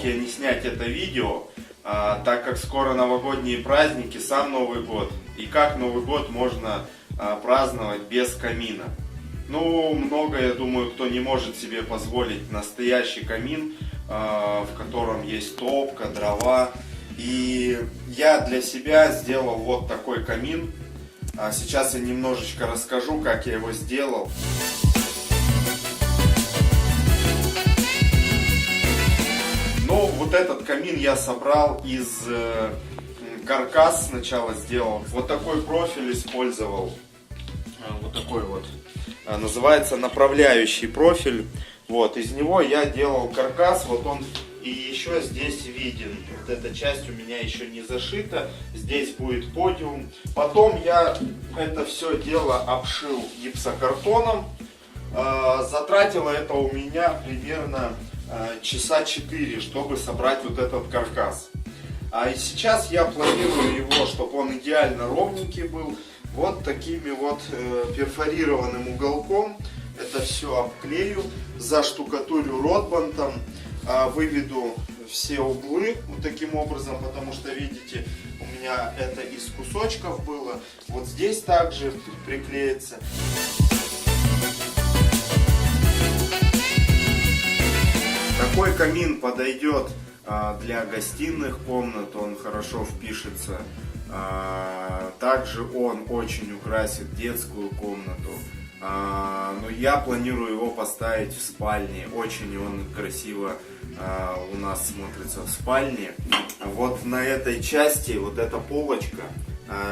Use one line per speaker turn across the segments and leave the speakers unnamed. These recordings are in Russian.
мог я не снять это видео, так как скоро новогодние праздники, сам Новый год. И как Новый год можно праздновать без камина. Ну, много, я думаю, кто не может себе позволить настоящий камин, в котором есть топка, дрова. И я для себя сделал вот такой камин. Сейчас я немножечко расскажу, как я его сделал. Ну, вот этот камин я собрал из каркас, сначала сделал. Вот такой профиль использовал. Вот такой вот. Называется направляющий профиль. Вот, из него я делал каркас. Вот он и еще здесь виден. Вот эта часть у меня еще не зашита. Здесь будет подиум. Потом я это все дело обшил гипсокартоном. Затратило это у меня примерно часа 4, чтобы собрать вот этот каркас. И сейчас я планирую его, чтобы он идеально ровненький был, вот такими вот перфорированным уголком. Это все обклею, заштукатурю ротбандом, выведу все углы вот таким образом, потому что, видите, у меня это из кусочков было. Вот здесь также приклеится. Такой камин подойдет для гостиных комнат, он хорошо впишется. Также он очень украсит детскую комнату. Но я планирую его поставить в спальне. Очень он красиво у нас смотрится в спальне. Вот на этой части, вот эта полочка,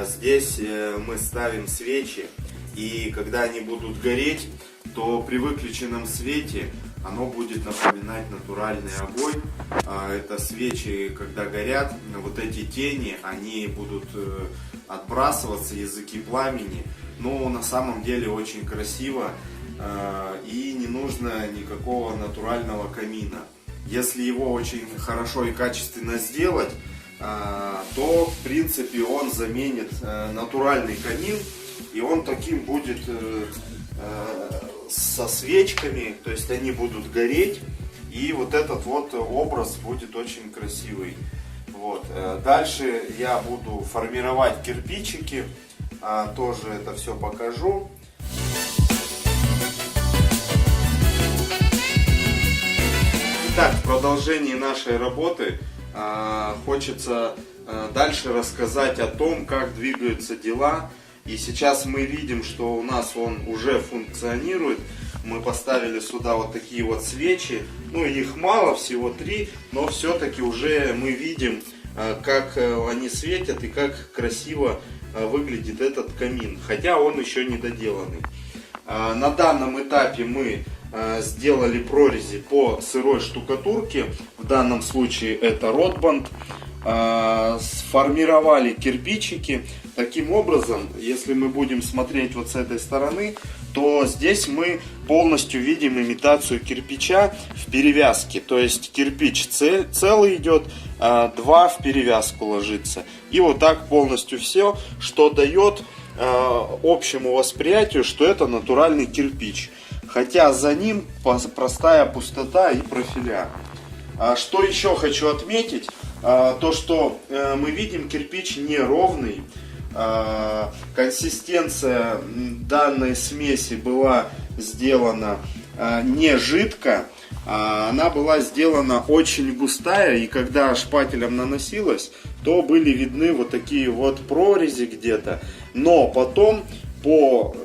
здесь мы ставим свечи. И когда они будут гореть, то при выключенном свете оно будет напоминать натуральный огонь. Это свечи, когда горят, вот эти тени, они будут отбрасываться, языки пламени. Но на самом деле очень красиво, и не нужно никакого натурального камина. Если его очень хорошо и качественно сделать, то в принципе он заменит натуральный камин, и он таким будет со свечками, то есть они будут гореть, и вот этот вот образ будет очень красивый. Вот. Дальше я буду формировать кирпичики, тоже это все покажу. Итак, в продолжении нашей работы хочется дальше рассказать о том, как двигаются дела. И сейчас мы видим, что у нас он уже функционирует. Мы поставили сюда вот такие вот свечи. Ну, их мало, всего 3, но все-таки уже мы видим, как они светят и как красиво выглядит этот камин. Хотя он еще не доделанный. На данном этапе мы сделали прорези по сырой штукатурке. В данном случае это ротбанд. Сформировали кирпичики. Таким образом, если мы будем смотреть вот с этой стороны, то здесь мы полностью видим имитацию кирпича в перевязке. То есть кирпич целый идет, 2 в перевязку ложится. И вот так полностью все, что дает общему восприятию, что это натуральный кирпич. Хотя за ним простая пустота и профиля. Что еще хочу отметить, то что мы видим кирпич неровный. Консистенция данной смеси была сделана не жидко, она была сделана очень густая, и когда шпателем наносилась, то были видны вот такие вот прорези где-то, но потом по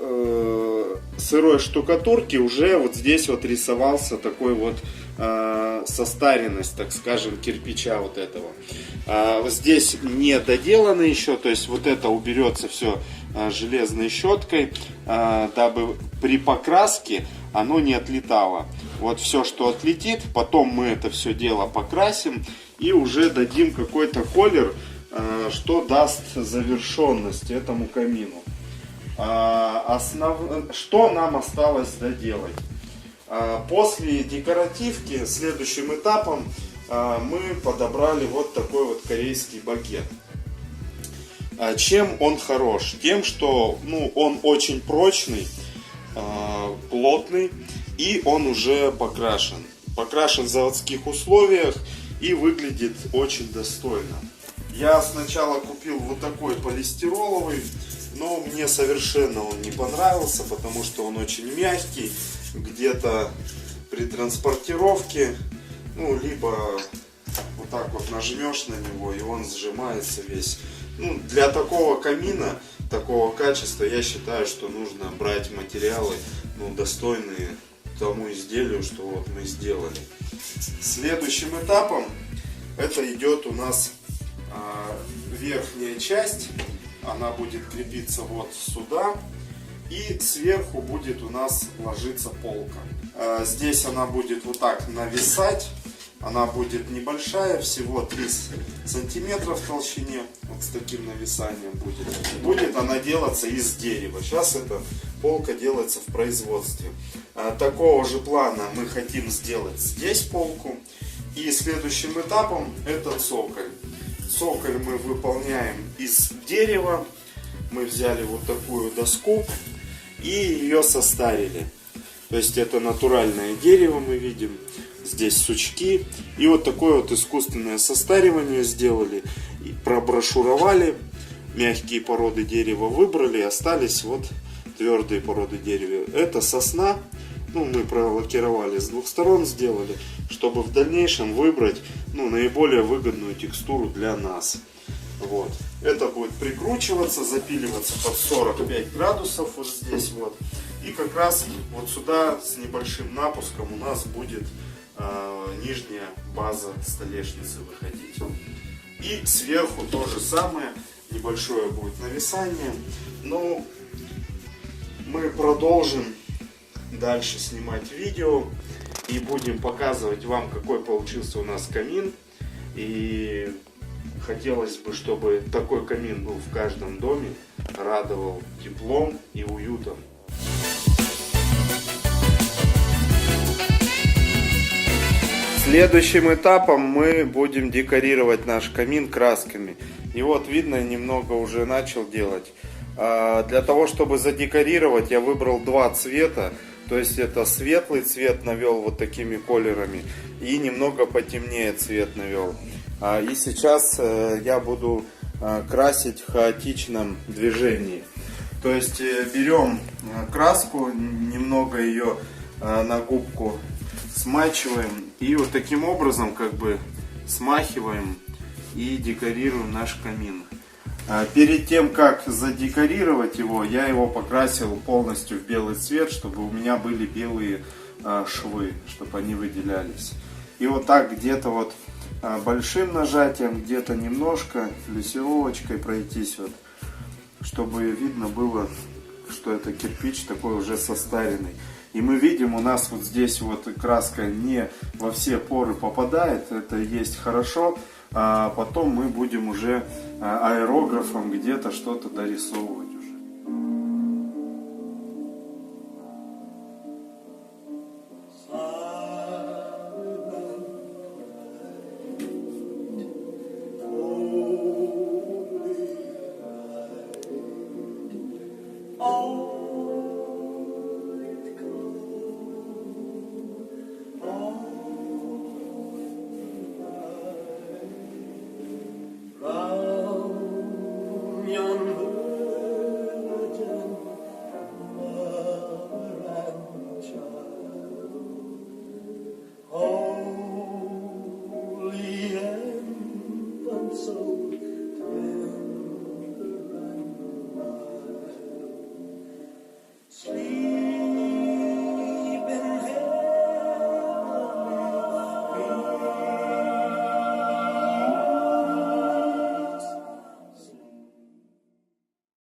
сырой штукатурке уже вот здесь вот рисовался такой вот состаренность, так скажем, кирпича вот этого. Здесь не доделано еще, то есть вот это уберется все железной щеткой, дабы при покраске оно не отлетало. Вот все, что отлетит, потом мы это все дело покрасим и уже дадим какой-то колер, что даст завершенность этому камину. Что нам осталось доделать? После декоративки следующим этапом мы подобрали вот такой вот корейский багет. Чем он хорош? Тем, что он очень прочный, плотный, и он уже покрашен. Покрашен в заводских условиях,
и выглядит очень достойно. Я сначала купил вот такой полистироловый, но мне совершенно он не понравился, потому что он очень мягкий, где-то при транспортировке, ну, либо вот так вот нажмешь на него, и он сжимается весь. Ну, для такого камина, такого качества, я считаю, что нужно брать материалы, ну, достойные тому изделию, что вот мы сделали. Следующим этапом это идет у нас верхняя часть. Она будет крепиться вот сюда. И сверху будет у нас ложиться полка. Здесь она будет вот так нависать. Она будет небольшая, всего 3 сантиметра в толщине. Вот с таким нависанием будет. Будет она делаться из дерева. Сейчас эта полка делается в производстве. Такого же плана мы хотим сделать здесь полку. И следующим этапом это цоколь. Цоколь мы выполняем из дерева. Мы взяли вот такую доску и ее состарили. То есть это натуральное дерево мы видим. Здесь сучки. И вот такое вот искусственное состаривание сделали. И проброшуровали. Мягкие породы дерева выбрали. Остались вот твердые породы дерева. Это сосна. Ну, мы пролакировали с 2 сторон, сделали, чтобы в дальнейшем выбрать, ну, наиболее выгодную текстуру для нас. Вот. Это будет прикручиваться, запиливаться под 45 градусов вот здесь вот. И как раз вот сюда с небольшим напуском у нас будет нижняя база столешницы выходить. И сверху то же самое, небольшое будет нависание. Но мы продолжим дальше снимать видео и будем показывать вам, какой получился у нас камин. И хотелось бы, чтобы такой камин был в каждом доме, радовал теплом и уютом. Следующим этапом мы будем декорировать наш камин красками. И вот видно, немного уже начал делать. Для того, чтобы задекорировать, я выбрал 2 цвета. То есть это светлый цвет навел вот такими колерами и немного потемнее цвет навел. И сейчас я буду красить в хаотичном движении. То есть берем краску, немного ее на губку смачиваем и вот таким образом как бы смахиваем и декорируем наш камин. Перед тем, как задекорировать его, я его покрасил полностью в белый цвет, чтобы у меня были белые швы, чтобы они выделялись. И вот так где-то вот большим нажатием, где-то немножко лессировочкой пройтись, вот, чтобы видно было, что это кирпич такой уже состаренный. И мы видим, у нас вот здесь вот краска не во все поры попадает, это есть хорошо. А потом мы будем уже аэрографом где-то что-то дорисовывать.